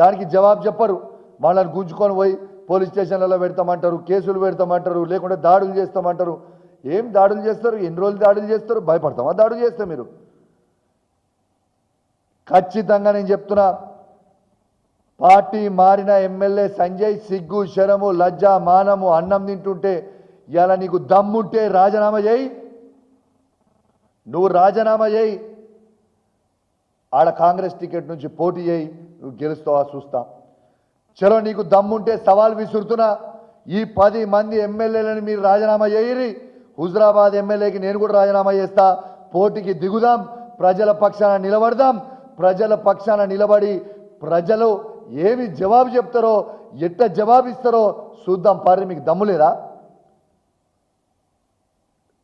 దానికి జవాబు చెప్పరు. వాళ్ళని గుంజుకొని పోయి పోలీస్ స్టేషన్లలో పెడతామంటారు, కేసులు పెడతామంటారు, లేకుంటే దాడులు చేస్తామంటారు. ఏం దాడులు చేస్తారు? ఎన్ని రోజులు దాడులు చేస్తారు? భయపడతామా దాడులు చేస్తే? మీరు ఖచ్చితంగా నేను చెప్తున్నా, పార్టీ మారిన ఎమ్మెల్యే సంజయ్ సిగ్గు శరము లజ్జ మానము అన్నం తింటుంటే ఇలా నీకు దమ్ముంటే రాజీనామా చేయి. నువ్వు రాజీనామా చేయి, ఆడ కాంగ్రెస్ టికెట్ నుంచి పోటీ చేయి, నువ్వు గెలుస్తావా చూస్తా. చలో నీకు దమ్ముంటే సవాల్ విసురుతున్నా, ఈ 10 మంది ఎమ్మెల్యేలను మీరు రాజీనామా చేయరి. హుజరాబాద్ ఎమ్మెల్యేకి నేను కూడా రాజీనామా చేస్తా. పోటీకి దిగుదాం, ప్రజల పక్షాన నిలబడదాం. ప్రజల పక్షాన నిలబడి ప్రజలు ఏమి జవాబు చెప్తారో, ఎట్ట జవాబిస్తారో చూద్దాం. పారి మీకు దమ్ము లేదా?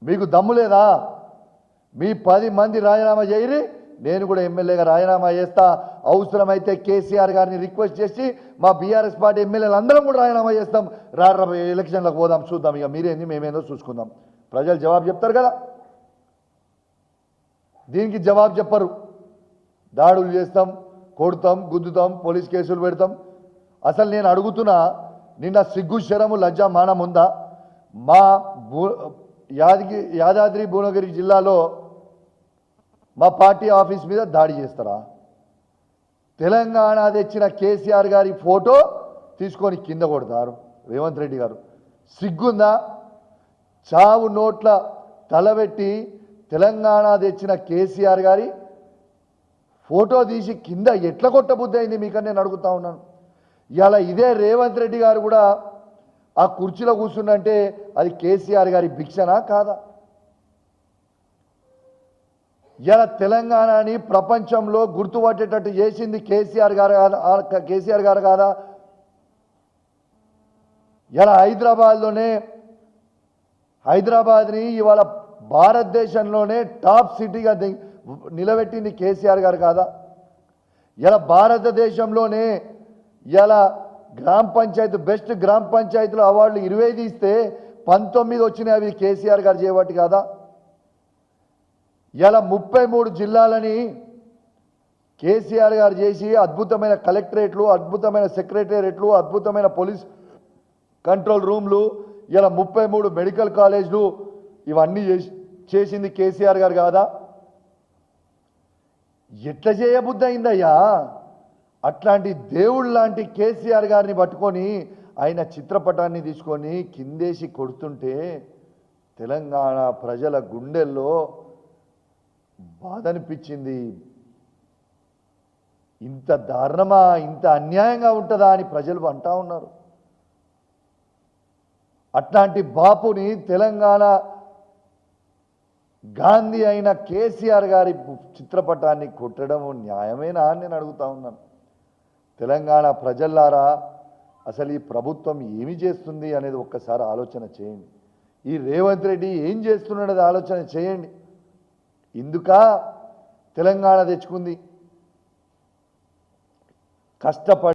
మీకు దమ్ము లేదా? మీ 10 మంది రాజీనామా చేయరి, నేను కూడా ఎమ్మెల్యేగా రాజీనామా చేస్తా. అవసరమైతే కేసీఆర్ గారిని రిక్వెస్ట్ చేసి మా బీఆర్ఎస్ పార్టీ ఎమ్మెల్యేలు అందరం కూడా రాజీనామా చేస్తాం. ఎలక్షన్లకు పోదాం, చూద్దాం. ఇక మీరేంది మేమేందో చూసుకుందాం. ప్రజలు జవాబు చెప్తారు కదా. దీనికి జవాబు చెప్పరు. దాడులు చేస్తాం, కొడతాం, గుద్దుతాం, పోలీస్ కేసులు పెడతాం. అసలు నేను అడుగుతున్నా, నిన్న సిగ్గు శరము లజ్జ మానం ఉందా? మా యాదాద్రి భువనగిరి జిల్లాలో మా పార్టీ ఆఫీస్ మీద దాడి చేస్తారా? తెలంగాణ తెచ్చిన కేసీఆర్ గారి ఫోటో తీసుకొని కింద కొడతారు రేవంత్ రెడ్డి గారు. సిగ్గుందా? చావు నోట్ల తలబెట్టి తెలంగాణ తెచ్చిన కేసీఆర్ గారి ఫోటో తీసి కింద ఎట్లా కొట్టబుద్ధి అయింది మీకని నేను అడుగుతా ఉన్నాను. ఇలా ఇదే రేవంత్ రెడ్డి గారు కూడా ఆ కుర్చీలో కూర్చుందంటే అది కేసీఆర్ గారి భిక్షనా కాదా? ఇలా తెలంగాణని ప్రపంచంలో గుర్తుపట్టేటట్టు చేసింది కేసీఆర్ గారు కాదా? ఇలా హైదరాబాద్ని ఇవాళ భారతదేశంలోనే టాప్ సిటీగా నిలబెట్టింది కేసీఆర్ గారు కాదా? ఇలా భారతదేశంలోనే ఇలా గ్రామ పంచాయతీ బెస్ట్ గ్రామ పంచాయతీల అవార్డులు 25 ఇస్తే 19 వచ్చినాయి. అవి కేసీఆర్ గారు చేయబట్టి కాదా? ఇలా 33 జిల్లాలని కేసీఆర్ గారు చేసి అద్భుతమైన కలెక్టరేట్లు, అద్భుతమైన సెక్రటేరియట్లు, అద్భుతమైన పోలీస్ కంట్రోల్ రూమ్లు, ఇలా 33 మెడికల్ కాలేజ్లు ఇవన్నీ చేసింది కేసీఆర్ గారు కాదా? ఎట్లా చేయబుద్ధి అయిందయ్యా? అట్లాంటి దేవుడు లాంటి కేసీఆర్ గారిని పట్టుకొని ఆయన చిత్రపటాన్ని తీసుకొని కిందేసి కొడుతుంటే తెలంగాణ ప్రజల గుండెల్లో బాధ అనిపించింది. ఇంత దారుణమా, ఇంత అన్యాయంగా ఉంటుందా అని ప్రజలు అంటా ఉన్నారు. అట్లాంటి బాపుని తెలంగాణ గాంధీ అయిన కేసీఆర్ గారి చిత్రపటాన్ని కొట్టడం న్యాయమేనా అని నేను అడుగుతా ఉన్నాను. తెలంగాణ ప్రజల్లారా, అసలు ఈ ప్రభుత్వం ఏమి చేస్తుంది అనేది ఒక్కసారి ఆలోచన చేయండి. ఈ రేవంత్ రెడ్డి ఏం చేస్తున్నాడనేది ఆలోచన చేయండి. ఇందుకా తెలంగాణ తెచ్చుకుంది? కష్టపడి